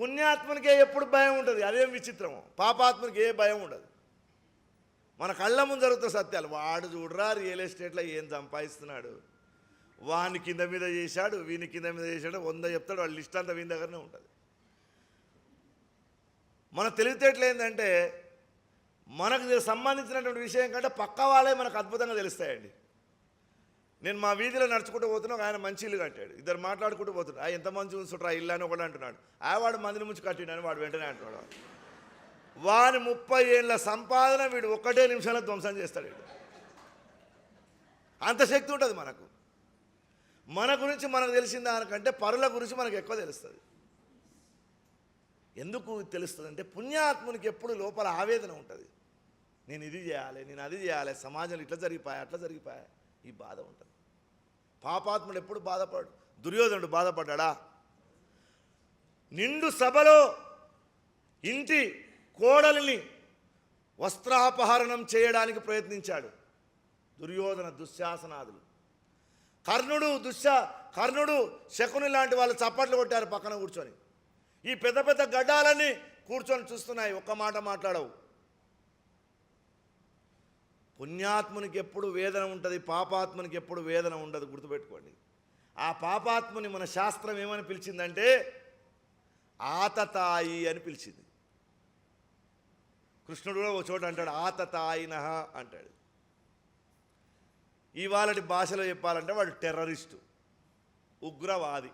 పుణ్యాత్మునికే ఎప్పుడు భయం ఉంటుంది, అదేం విచిత్రము. పాపాత్మునికి ఏ భయం ఉండదు. మన కళ్ళ ముందు జరుగుతున్న సత్యాలు. వాడు చూడరా రియల్ ఎస్టేట్లో ఏం సంపాదిస్తున్నాడు, వాని కింద మీద చేశాడు, వీని కింద మీద చేశాడు, 100 చెప్తాడు, వాళ్ళ లిస్ట్ అంతా వీని దగ్గరనే ఉంటుంది. మన తెలివితేటలు ఏంటంటే మనకు సంబంధించినటువంటి విషయం కంటే పక్క వాళ్ళే మనకు అద్భుతంగా తెలుస్తాయండి. నేను మా వీధిలో నడుచుకుంటూ పోతున్నా, ఆయన మంచి ఇల్లు కట్టాడు, ఇద్దరు మాట్లాడుకుంటూ పోతున్నాడు. ఎంత మంచి ఉంచుట్రా ఇల్లు అని ఒకటి అంటున్నాడు. వాడు మందిని ముంచి కట్టిండని వాడు వెంటనే అంటున్నాడు. వాని 30 ఏళ్ళ సంపాదన వీడు 1 నిమిషంలో ధ్వంసం చేస్తాడు. వీడు అంత శక్తి ఉంటుంది మనకు. మన గురించి మనకు తెలిసిన దానికంటే పరుల గురించి మనకు ఎక్కువ తెలుస్తుంది. ఎందుకు తెలుస్తుంది అంటే పుణ్యాత్మునికి ఎప్పుడు లోపల ఆవేదన ఉంటుంది. నేను ఇది చేయాలి, నేను అది చేయాలి, సమాజంలో ఇట్లా జరిగిపోయా అట్లా జరిగిపోయా, ఈ బాధ ఉంటుంది. పాపాత్ముడు ఎప్పుడు బాధపడు. దుర్యోధనుడు బాధపడ్డా? నిండు సభలో ఇంటి కోడలిని వస్త్రాపహరణం చేయడానికి ప్రయత్నించాడు దుర్యోధన దుశ్శాసనాదులు. కర్ణుడు శకుని లాంటి వాళ్ళు చప్పట్లు కొట్టారు పక్కన కూర్చొని. ఈ పెద్ద పెద్ద గడ్డాలన్నీ కూర్చొని చూస్తున్నాయి, ఒక్క మాట మాట్లాడవు. పుణ్యాత్మునికి ఎప్పుడు వేదన ఉంటుంది, పాపాత్మునికి ఎప్పుడు వేదన ఉండదు, గుర్తుపెట్టుకోండి. ఆ పాపాత్ముని మన శాస్త్రం ఏమని పిలిచిందంటే ఆతతాయి అని పిలిచింది. కృష్ణుడు కూడా ఒక చోట అంటాడు ఆతతాయినః అంటాడు. ఇవాళటి భాషలో చెప్పాలంటే వాడు టెర్రరిస్టు, ఉగ్రవాది.